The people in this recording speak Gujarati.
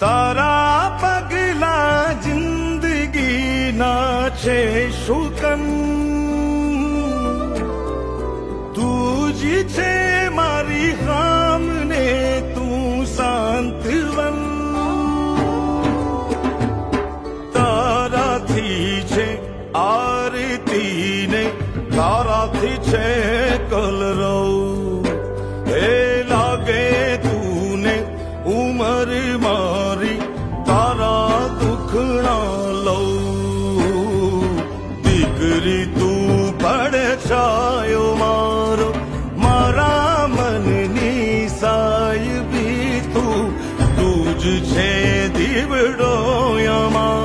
તારા પગલા જિંદગી ના છે શુકન તું જ છે મારી ખામને તું સાંત્વન તારાથી છે આરતી ને તારાથી છે કલરવ એ લાગે તું ને ઉમર મારી તારા દુખણા લઉં દીકરી તું પડછાયો મારો મારા મનની સાયબી તું જ છે દીવડો યમા